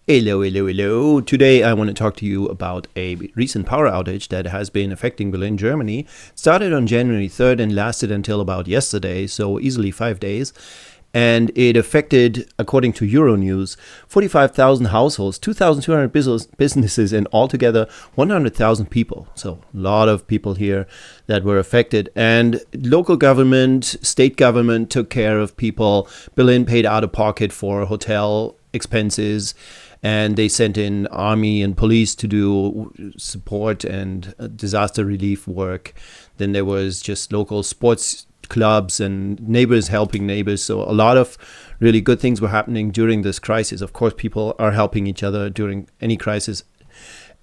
Hello, hello, hello. Today I want to talk to you about a recent power outage that has been affecting Berlin, Germany. It started on January 3rd and lasted until about yesterday, so easily 5 days. And it affected, according to Euronews, 45,000 households, 2,200 businesses, and altogether 100,000 people. So a lot of people here that were affected. And local government, state government took care of people. Berlin paid out of pocket for hotel expenses. And they sent in army and police to do support and disaster relief work. Then there was just local sports clubs and neighbors helping neighbors. So a lot of really good things were happening during this crisis. Of course, people are helping each other during any crisis.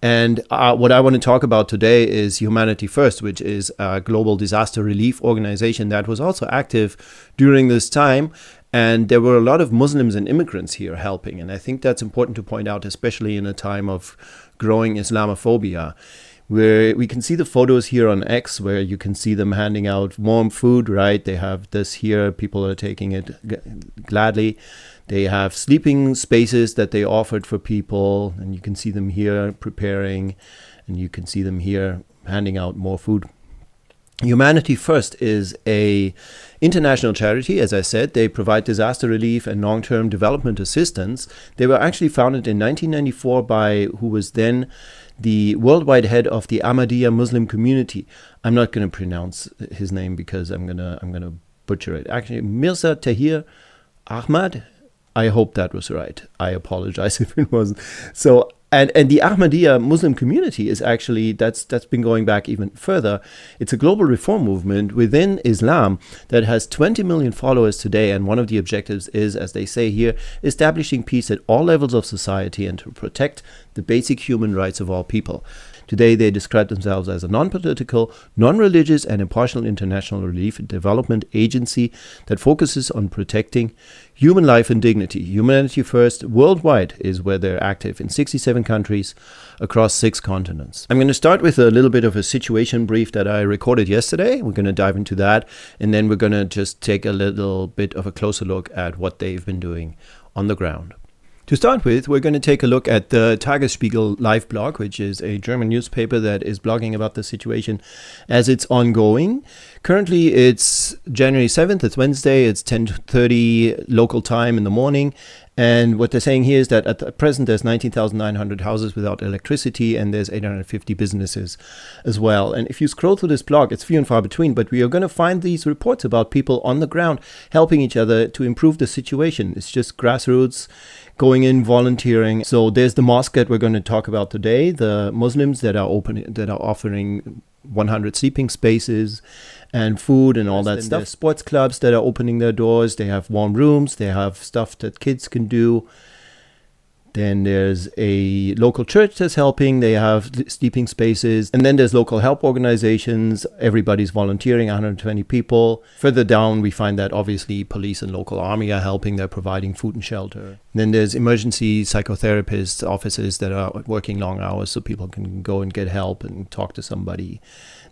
And what I want to talk about today is Humanity First, which is a global disaster relief organization that was also active during this time. And there were a lot of Muslims and immigrants here helping. And I think that's important to point out, especially in a time of growing Islamophobia, where we can see the photos here on X, where you can see them handing out warm food, right? They have this here. People are taking it gladly. They have sleeping spaces that they offered for people. And you can see them here preparing. And you can see them here handing out more food. Humanity First is a international charity. As I said, they provide disaster relief and long-term development assistance. They were actually founded in 1994 by who was then the worldwide head of the Ahmadiyya Muslim community. I'm not going to pronounce his name because I'm gonna butcher it. Actually, Mirza Tahir Ahmad. I hope that was right. I apologize if it wasn't. So. And the Ahmadiyya Muslim community is actually, that's been going back even further. It's a global reform movement within Islam that has 20 million followers today. And one of the objectives is, as they say here, establishing peace at all levels of society and to protect the basic human rights of all people. Today, they describe themselves as a non-political, non-religious, and impartial international relief and development agency that focuses on protecting human life and dignity. Humanity First worldwide is where they're active in 67 countries across 6 continents. I'm going to start with a little bit of a situation brief that I recorded yesterday. We're going to dive into that, and then we're going to just take a little bit of a closer look at what they've been doing on the ground. To start with, we're going to take a look at the Tagesspiegel live blog, which is a German newspaper that is blogging about the situation as it's ongoing. Currently, it's January 7th, it's Wednesday, it's 10:30 local time in the morning. And what they're saying here is that at the present, there's 19,900 houses without electricity, and there's 850 businesses as well. And if you scroll through this blog, it's few and far between, but we are going to find these reports about people on the ground helping each other to improve the situation. It's just grassroots going in, volunteering. So there's the mosque that we're going to talk about today, the Muslims that are offering 100 sleeping spaces and food and all that stuff. There's sports clubs that are opening their doors. They have warm rooms. They have stuff that kids can do. Then there's a local church that's helping. They have sleeping spaces. And then there's local help organizations. Everybody's volunteering, 120 people. Further down, we find that obviously police and local army are helping. They're providing food and shelter. And then there's emergency psychotherapists, offices that are working long hours so people can go and get help and talk to somebody.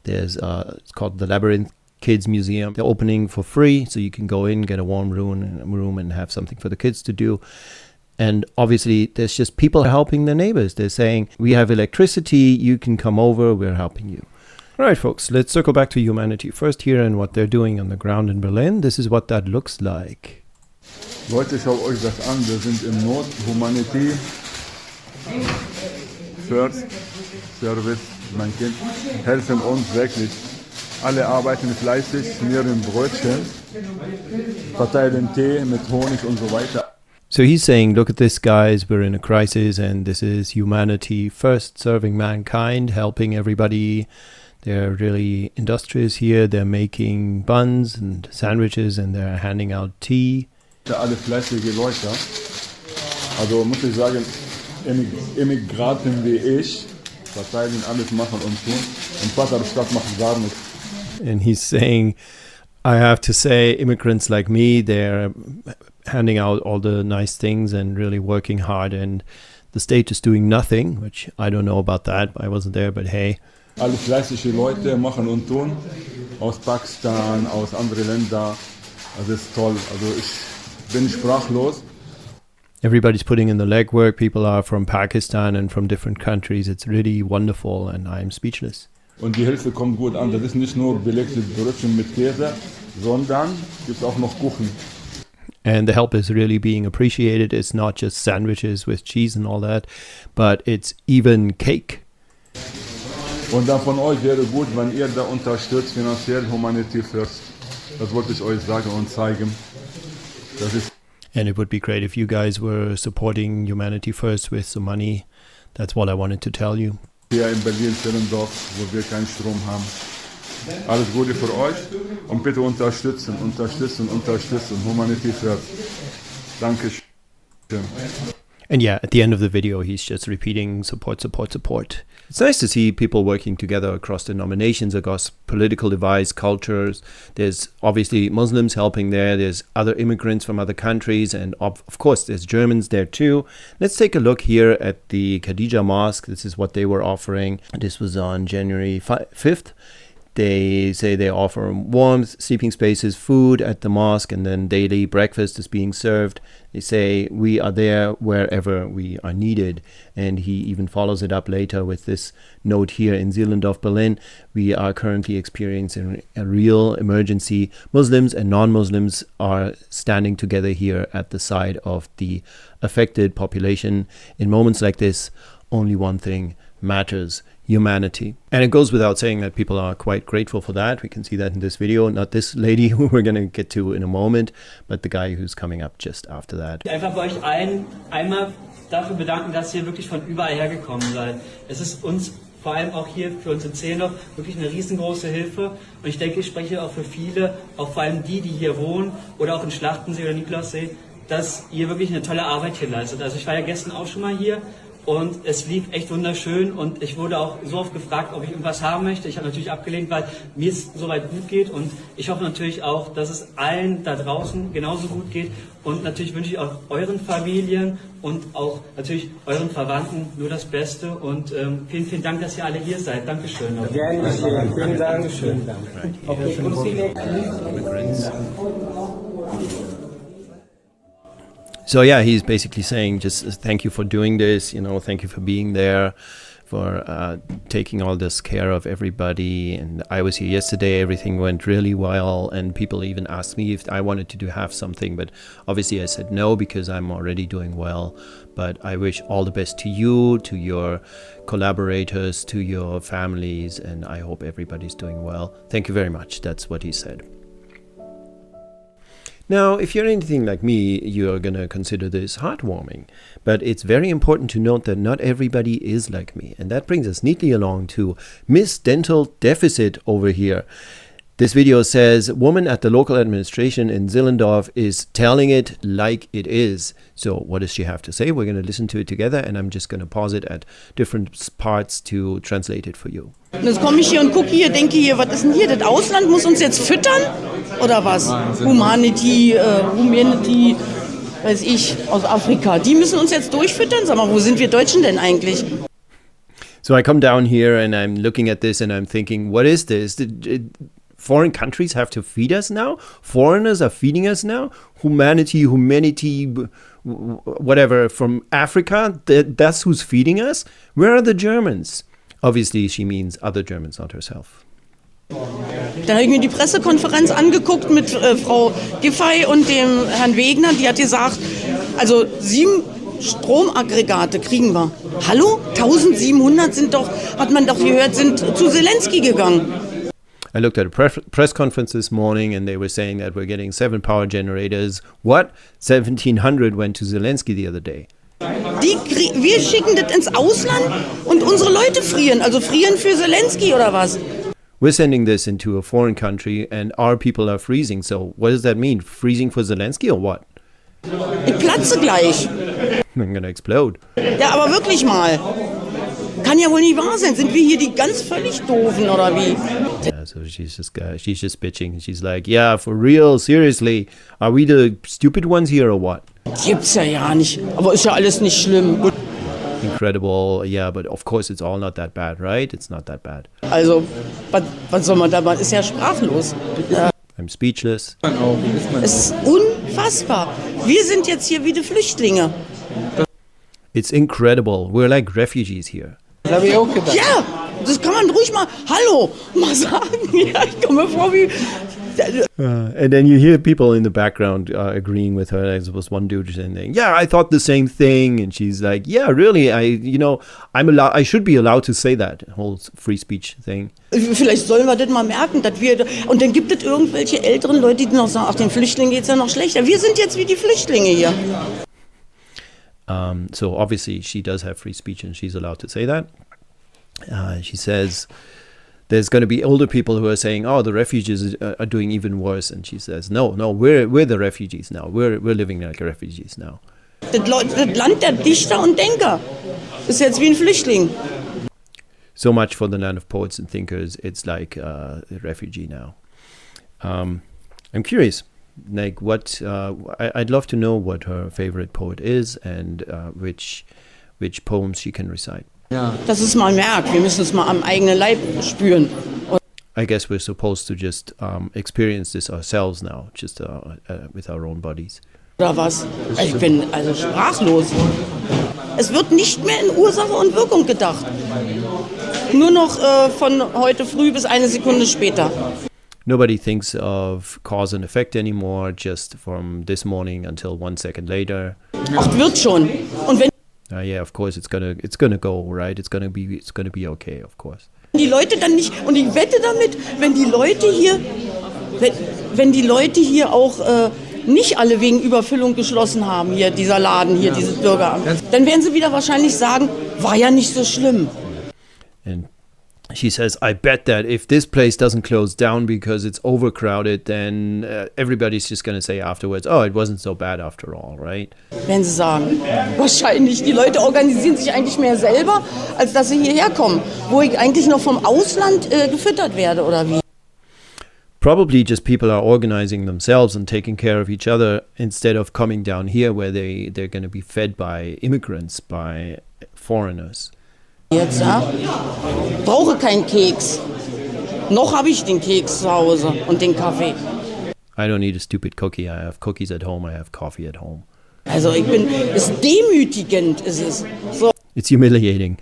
There's, it's called the Labyrinth Kids Museum. They're opening for free, so you can go in, get a warm room and have something for the kids to do. And obviously, there's just people helping their neighbors. They're saying, we have electricity, you can come over, we're helping you. All right, folks, let's circle back to Humanity First here and what they're doing on the ground in Berlin. This is what that looks like. Leute, schaut euch das an. Wir sind im Not, Humanity First Service, mein Kind, helfen uns wirklich. Alle arbeiten fleißig, schmieren Brötchen, verteilen Tee mit Honig und so weiter. So he's saying, look at this, guys, we're in a crisis and this is Humanity First, serving mankind, helping everybody. They're really industrious here. They're making buns and sandwiches and they're handing out tea. Alle fleißige Leute. Also muss ich sagen, Immigranten wie ich, verteilen alles, machen und tun. Und Vaterstadt macht gar nichts. And he's saying, I have to say, immigrants like me, they're handing out all the nice things and really working hard, and the state is doing nothing, which I don't know about that. I wasn't there, but hey. Alle fleißige Leute machen und tun, aus Pakistan, aus anderen Ländern. Das ist toll. Also ich bin sprachlos. Everybody's putting in the legwork. People are from Pakistan and from different countries. It's really wonderful and I'm speechless. Und die Hilfe kommt gut an. Das ist nicht nur belegte Brötchen mit Käse, sondern gibt auch noch Kuchen. And the help is really being appreciated. It's not just sandwiches with cheese and all that, but it's even cake. Und dann von euch wäre gut, wenn ihr da unterstützt, finanziell Humanity First. Das wollte ich euch sagen und zeigen. Das ist And it would be great if you guys were supporting Humanity First with some money. That's what I wanted to tell you. Hier in Berlin-Zellendorf, wo wir keinen Strom haben. Alles Gute für euch und bitte unterstützen. Humanity First. Dankeschön. And yeah, at the end of the video, he's just repeating support, support, support. It's nice to see people working together across denominations, across political divides, cultures. There's obviously Muslims helping there. There's other immigrants from other countries. And of course, there's Germans there too. Let's take a look here at the Khadija Mosque. This is what they were offering. This was on January 5th. They say they offer warmth, sleeping spaces, food at the mosque, and then daily breakfast is being served. They say we are there wherever we are needed. And he even follows it up later with this note here in Zehlendorf, Berlin. We are currently experiencing a real emergency. Muslims and non-Muslims are standing together here at the side of the affected population. In moments like this, only one thing matters: humanity. And it goes without saying that people are quite grateful for that. We can see that in this video. Not this lady who we're going to get to in a moment, but the guy who's coming up just after that. Einfach bei euch allen einmal dafür bedanken, dass ihr wirklich von überall hergekommen seid. Es ist uns vor allem auch hier für uns in Zehlendorf wirklich eine riesengroße Hilfe. Und ich denke, ich spreche auch für viele, auch vor allem die hier wohnen oder auch in Schlachtensee oder Nikolaussee, dass ihr wirklich eine tolle Arbeit hier leistet. Also ich war ja gestern auch schon mal hier. Und es lief echt wunderschön und ich wurde auch so oft gefragt, ob ich irgendwas haben möchte. Ich habe natürlich abgelehnt, weil mir es soweit gut geht und ich hoffe natürlich auch, dass es allen da draußen genauso gut geht und natürlich wünsche ich auch euren Familien und auch natürlich euren Verwandten nur das Beste und vielen, vielen Dank, dass ihr alle hier seid. Dankeschön. Gerne, vielen Dank. Schön. So yeah, he's basically saying just thank you for doing this, thank you for being there, for taking all this care of everybody. And I was here yesterday, everything went really well, and people even asked me if I wanted to have something, but obviously I said no because I'm already doing well. But I wish all the best to you, to your collaborators, to your families, and I hope everybody's doing well. Thank you very much. That's what he said. Now, if you're anything like me, you're going to consider this heartwarming. But it's very important to note that not everybody is like me. And that brings us neatly along to Miss Dental Deficit over here. This video says, woman at the local administration in Zehlendorf is telling it like it is. So what does she have to say? We're going to listen to it together, and I'm just going to pause it at different parts to translate it for you. Und jetzt komme ich hier und gucke hier, denke hier, was ist denn hier? Das Ausland muss uns jetzt füttern? Oder was? Humanity, weiß ich, aus Afrika. Die müssen uns jetzt durchfüttern? Sag mal, wo sind wir Deutschen denn eigentlich? So I come down here and I'm looking at this and I'm thinking, what is this? Foreign countries have to feed us now? Foreigners are feeding us now? Humanity, whatever, from Africa? That's who's feeding us? Where are the Germans? Obviously, she means other Germans, not herself. Dann habe ich mir die Pressekonferenz angeguckt mit Frau Giffey und dem Herrn Wegner. Die hat gesagt, also 7 Stromaggregate kriegen wir. Hallo? 1700 hat man doch gehört, sind zu Zelensky gegangen. I looked at a press conference this morning and they were saying that we're getting 7 power generators. What? 1700 went to Zelensky the other day. Wir schicken das ins Ausland und unsere Leute frieren. Also frieren für Zelensky oder was? We're sending this into a foreign country and our people are freezing. So what does that mean? Freezing for Zelensky or what? Ich platze gleich. I'm gonna explode. Ja, aber wirklich mal. Kann ja wohl nicht wahr sein. Sind wir hier die ganz völlig Doofen oder wie? Yeah, so she's just bitching. She's like, yeah, for real, seriously. Are we the stupid ones here or what? Gibt's ja nicht. Aber ist ja alles nicht schlimm. Incredible. Yeah, but of course it's all not that bad, right? It's not that bad. Also, was soll man da machen? Ist ja sprachlos. I'm speechless. Es ist unfassbar. Wir sind jetzt hier wie die Flüchtlinge. It's incredible. We're like refugees here. Das habe ich auch gedacht. Ja, das kann man ruhig mal, hallo, mal sagen. Ja, ich komme mir vor wie... And then you hear people in the background agreeing with her. There was one dude saying, "Yeah, I thought the same thing," and she's like, "Yeah, really? I should be allowed to say that." Whole free speech thing. Vielleicht sollen wir das mal merken, dass wir... Und dann gibt es irgendwelche älteren Leute, die noch sagen, ach, den Flüchtlingen geht es ja noch schlechter. Wir sind jetzt wie die Flüchtlinge hier. So obviously she does have free speech and she's allowed to say that. She says there's going to be older people who are saying, "Oh, the refugees are doing even worse," and she says, "No, we're the refugees now. We're living like refugees now." Das Land der Dichter und Denker ist jetzt wie ein Flüchtling. So much for the land of poets and thinkers. It's like a refugee now. I'm curious, like what I'd love to know what her favorite poet is and which poems she can recite. Dass es mal merkt, wir müssen es mal am eigenen Leib spüren. I guess we're supposed to just experience this ourselves now, just with our own bodies. Oder was? Ich bin also sprachlos. Es wird nicht mehr in Ursache und Wirkung gedacht. Nur noch von heute früh bis eine Sekunde später. Nobody thinks of cause and effect anymore, just from this morning until 1 second later. Ach, wird schon. Und wenn Yeah, of course it's gonna go, right? It's gonna be okay, of course. die Leute dann nicht, und ich wette damit, wenn die Leute hier auch nicht alle wegen Überfüllung geschlossen haben, hier dieser Laden, hier dieses Bürgeramt, dann werden sie wieder wahrscheinlich sagen, war ja nicht so schlimm. And she says, I bet that if this place doesn't close down because it's overcrowded, then everybody's just going to say afterwards, oh, it wasn't so bad after all, right? Werden sie sagen. Wahrscheinlich. Die Leute organisieren sich eigentlich mehr selber, als dass sie hierher kommen, wo ich eigentlich noch vom Ausland gefüttert werde, oder wie? Probably just people are organizing themselves and taking care of each other instead of coming down here where they're going to be fed by immigrants, by foreigners. Jetzt, ja? Brauche keinen Keks. Noch habe ich den Keks zu Hause und den Kaffee. I don't need a stupid cookie. I have cookies at home. I have coffee at home. Also ist demütigend, ist es. So. It's humiliating.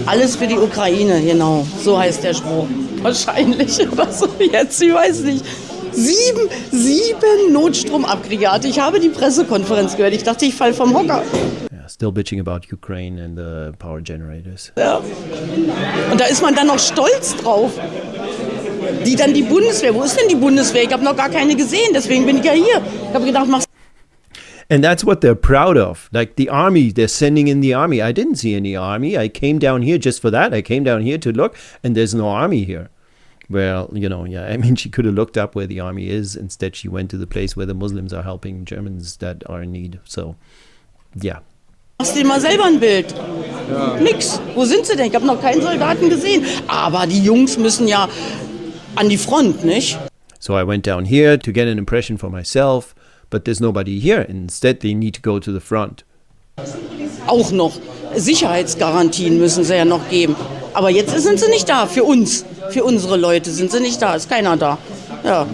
Alles für die Ukraine, genau. So heißt der Spruch. Wahrscheinlich oder so jetzt, ich weiß nicht. 7 Notstromaggregate. Ich habe die Pressekonferenz gehört. Ich dachte, ich falle vom Hocker. Yeah, still bitching about Ukraine and the power generators. Ja. Und da ist man dann noch stolz drauf. Die dann die Bundeswehr. Wo ist denn die Bundeswehr? Ich habe noch gar keine gesehen. Deswegen bin ich ja hier. Ich habe gedacht, mach's. And that's what they're proud of. Like the army, they're sending in the army. I didn't see any army. I came down here just for that. I came down here to look, and there's no army here. Well, yeah, I mean, she could have looked up where the army is. Instead, she went to the place where the Muslims are helping Germans that are in need. So, yeah. Machst dir mal selber ein Bild. Ja. Nix. Wo sind sie denn? Ich habe noch keinen Soldaten gesehen. Aber die Jungs müssen ja an die Front, nicht? So I went down here to get an impression for myself, but there's nobody here. Instead, they need to go to the front. Auch noch. Sicherheitsgarantien müssen sie ja noch geben. Aber jetzt sind sie nicht da. Für uns, für unsere Leute sind sie nicht da. Ist keiner da. Ja,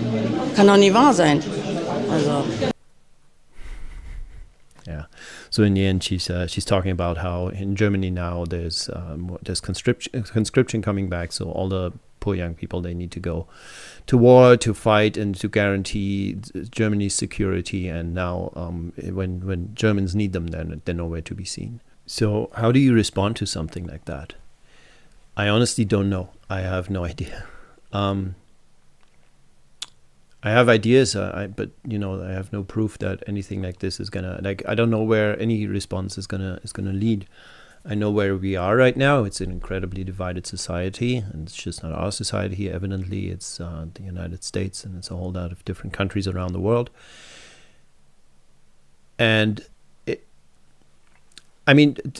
kann doch nicht wahr sein. Also. Yeah. So in the end, she's talking about how in Germany now there's conscription coming back. So all the poor young people, they need to go to war to fight and to guarantee Germany's security. And now when Germans need them, then they're nowhere to be seen. So how do you respond to something like that? I honestly don't know. I have no idea. I have ideas, but I have no proof that anything like this is gonna, like, I don't know where any response is gonna lead. I know where we are right now. It's an incredibly divided society, and it's just not our society. Evidently, it's the United States, and it's a whole lot of different countries around the world. And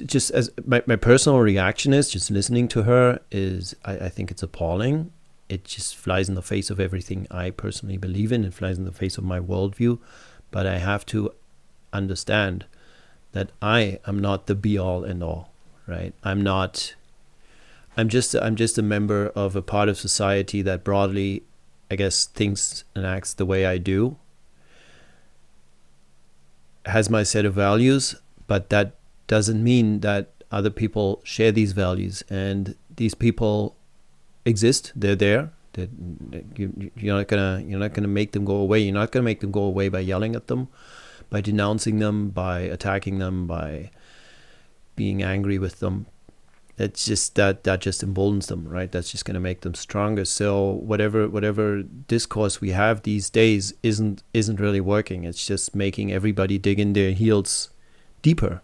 just as my personal reaction is, just listening to her is, I think it's appalling. It just flies in the face of everything I personally believe in. It flies in the face of my worldview. But I have to understand that I am not the be all and all, right? I'm just a member of a part of society that broadly, I guess, thinks and acts the way I do. has my set of values, but that doesn't mean that other people share these values. And these people exist. They're there. You're not gonna make them go away. You're not gonna make them go away by yelling at them, by denouncing them, by attacking them, by being angry with them. It's just that just emboldens them, right? That's just gonna make them stronger. So whatever discourse we have these days isn't really working. It's just making everybody dig in their heels deeper.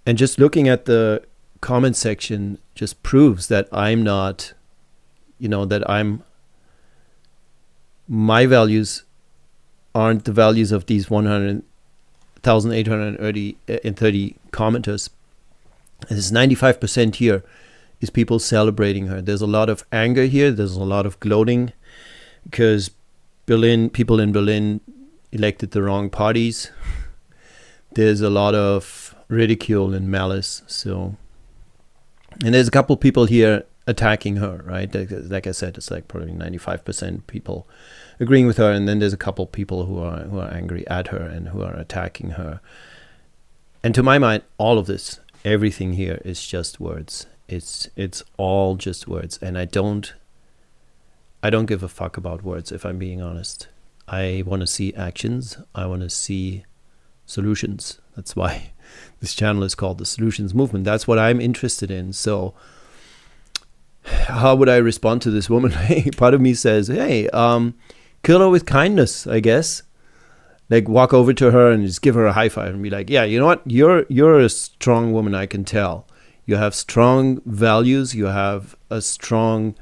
And just looking at the comment section just proves that I'm not, my values aren't the values of these 100,830 commenters. There's 95% here is people celebrating her. There's a lot of anger here. There's a lot of gloating because people in Berlin elected the wrong parties. There's a lot of ridicule and malice. And there's a couple people here attacking her, right? Like I said, it's like probably 95% people agreeing with her, and then there's a couple people who are angry at her and who are attacking her. And to my mind, all of this, everything here is just words. It's all just words, and I don't give a fuck about words, if I'm being honest. I want to see actions. I want to see solutions. That's why this channel is called the Solutions Movement. That's what I'm interested in. So how would I respond to this woman? Part of me says, hey, kill her with kindness, I guess. Like walk over to her and just give her a high five and be like, yeah, you know what? You're a strong woman, I can tell. You have strong values. You have a strong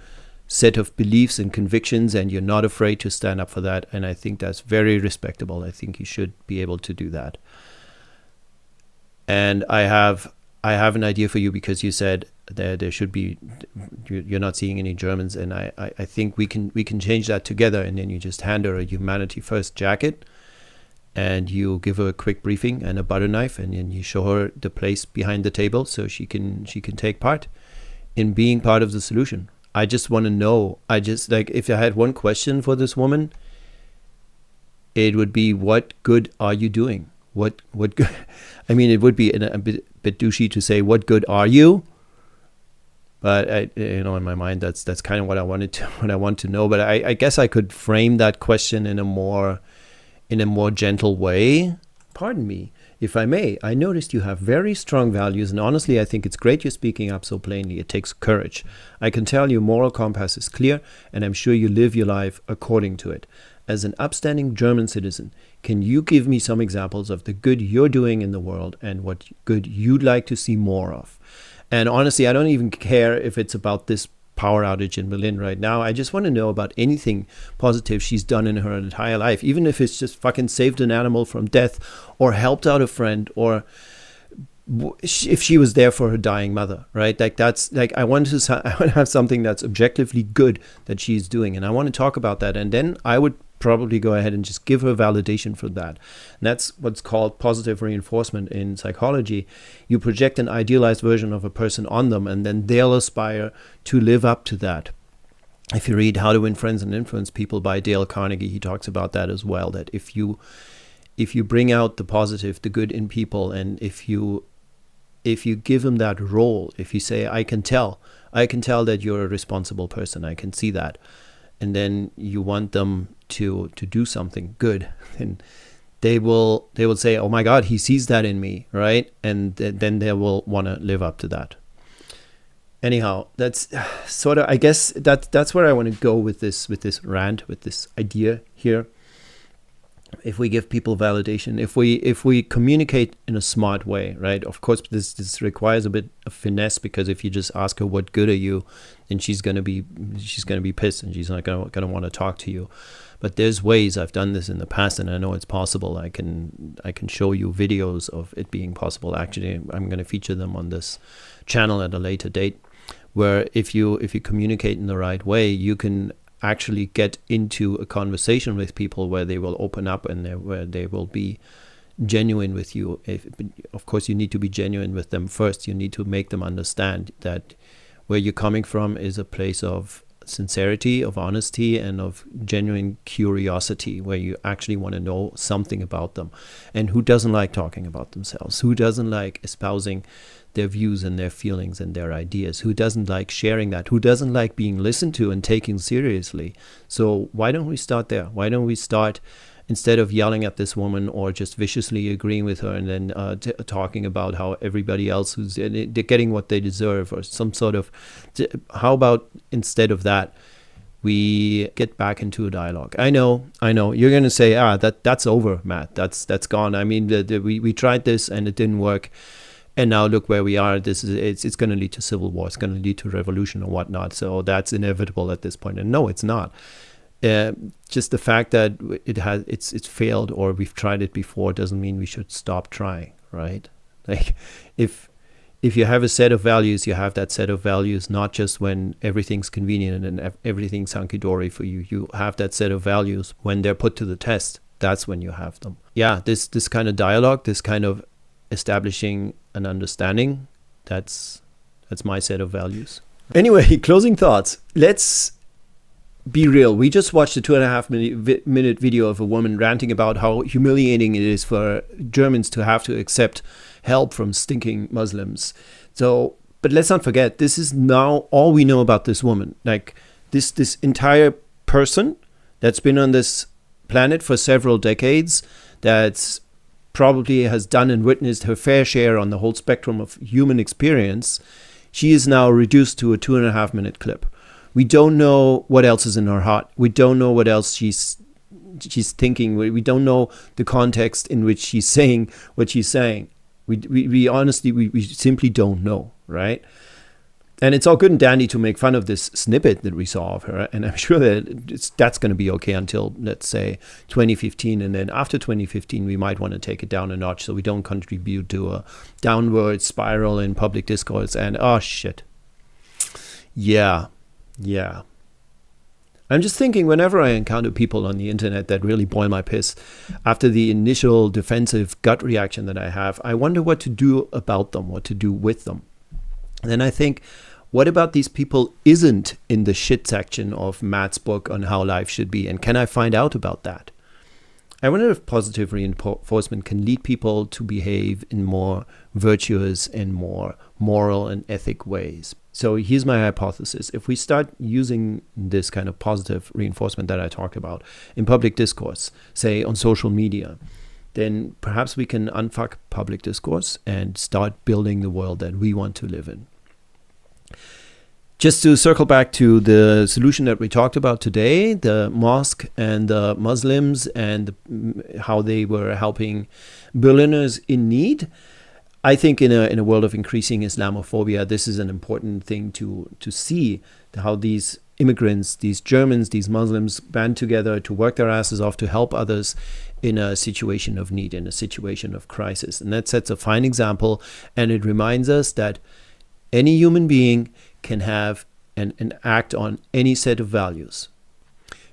set of beliefs and convictions, and you're not afraid to stand up for that. And I think that's very respectable. I think you should be able to do that. And I have an idea for you, because you said that there should be, you're not seeing any Germans, and I think we can change that together. And then you just hand her a Humanity First jacket, and you give her a quick briefing and a butter knife, and then you show her the place behind the table so she can take part in being part of the solution. I just want to know. If I had one question for this woman, it would be, what good are you doing? What good? I mean, it would be a bit douchey to say, what good are you? But in my mind, that's kind of what I want to know. But I guess I could frame that question in a more gentle way. Pardon me, if I may. I noticed you have very strong values, and honestly, I think it's great you're speaking up so plainly. It takes courage. I can tell your moral compass is clear, and I'm sure you live your life according to it. As an upstanding German citizen, can you give me some examples of the good you're doing in the world and what good you'd like to see more of? And honestly, I don't even care if it's about this power outage in Berlin right now. I just want to know about anything positive she's done in her entire life, even if it's just fucking saved an animal from death, or helped out a friend, or if she was there for her dying mother, right? Like that's like, I want to have something that's objectively good that she's doing, and I want to talk about that, and then I would probably go ahead and just give her validation for that. And that's what's called positive reinforcement in psychology. You project an idealized version of a person on them, and then they'll aspire to live up to that. If you read How to Win Friends and Influence People by Dale Carnegie, he talks about that as well, that if you bring out the positive, the good in people, and if you give them that role, if you say, I can tell that you're a responsible person, I can see that, and then you want them to do something good, and they will say, oh my God, he sees that in me, right? And then they will want to live up to that. Anyhow, that's sort of, I guess that's where I want to go with this rant, with this idea here. If we give people validation, if we communicate in a smart way, right? Of course, this requires a bit of finesse, because if you just ask her what good are you, then she's gonna be pissed, and she's not gonna want to talk to you. But there's ways. I've done this in the past, and I know it's possible. I can show you videos of it being possible. Actually, I'm going to feature them on this channel at a later date, where if you communicate in the right way, you can actually get into a conversation with people where they will open up, and where they will be genuine with you. Of course, you need to be genuine with them first. You need to make them understand that where you're coming from is a place of sincerity, of honesty, and of genuine curiosity, where you actually want to know something about them. And who doesn't like talking about themselves? Who doesn't like espousing their views and their feelings and their ideas? Who doesn't like sharing that? Who doesn't like being listened to and taken seriously? So why don't we start there? Why don't we start, instead of yelling at this woman or just viciously agreeing with her and then talking about how everybody else they're getting what they deserve, or some sort of, how about instead of that, we get back into a dialogue? I know you're going to say, that's over, Matt. That's gone. I mean, we tried this and it didn't work. And now look where we are. It's going to lead to civil war. It's going to lead to revolution or whatnot. So that's inevitable at this point. And no, it's not. Just the fact that it's failed or we've tried it before doesn't mean we should stop trying, right? Like if you have a set of values, you have that set of values not just when everything's convenient and everything's hunky-dory for you. You have that set of values when they're put to the test. That's when you have them. Yeah, this kind of dialogue, this kind of establishing an understanding, that's my set of values. Anyway, closing thoughts. Let's be real. We just watched a 2.5 minute video of a woman ranting about how humiliating it is for Germans to have to accept help from stinking Muslims. So, but let's not forget, this is now all we know about this woman. Like this entire person that's been on this planet for several decades, that's probably has done and witnessed her fair share on the whole spectrum of human experience, she is now reduced to a 2.5 minute clip. We don't know what else is in her heart. We don't know what else she's thinking. We don't know the context in which she's saying what she's saying. We honestly, we simply don't know, right? And it's all good and dandy to make fun of this snippet that we saw of her. And I'm sure that that's going to be okay until, let's say, 2015. And then after 2015, we might want to take it down a notch so we don't contribute to a downward spiral in public discourse. And, oh, shit. Yeah. I'm just thinking, whenever I encounter people on the internet that really boil my piss, after the initial defensive gut reaction that I have, I wonder what to do about them, what to do with them. And then I think, what about these people isn't in the shit section of Matt's book on how life should be? And can I find out about that? I wonder if positive reinforcement can lead people to behave in more virtuous and more moral and ethic ways. So here's my hypothesis. If we start using this kind of positive reinforcement that I talked about in public discourse, say on social media, then perhaps we can unfuck public discourse and start building the world that we want to live in. Just to circle back to the solution that we talked about today, the mosque and the Muslims and how they were helping Berliners in need, I think in a world of increasing Islamophobia, this is an important thing to see, how these immigrants, these Germans, these Muslims band together to work their asses off to help others in a situation of need, in a situation of crisis. And that sets a fine example, and it reminds us that any human being can have and act on any set of values.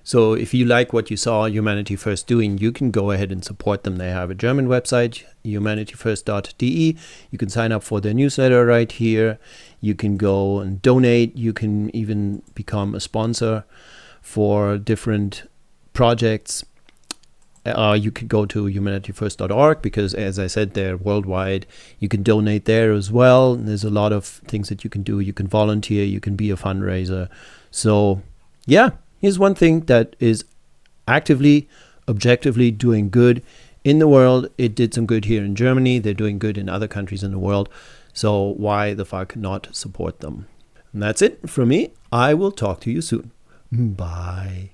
So if you like what you saw Humanity First doing, you can go ahead and support them. They have a German website, humanityfirst.de. You can sign up for their newsletter right here. You can go and donate. You can even become a sponsor for different projects. You could go to humanityfirst.org because, as I said, they're worldwide. You can donate there as well. There's a lot of things that you can do. You can volunteer. You can be a fundraiser. So, yeah. Here's one thing that is actively, objectively doing good in the world. It did some good here in Germany. They're doing good in other countries in the world. So why the fuck not support them? And that's it from me. I will talk to you soon. Bye.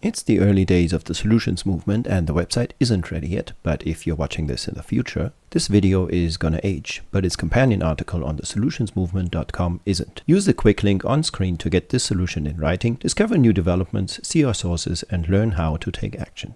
It's the early days of the solutions movement and the website isn't ready yet, but if you're watching this in the future, this video is gonna age, but its companion article on thesolutionsmovement.com isn't. Use the quick link on screen to get this solution in writing, discover new developments, see our sources, and learn how to take action.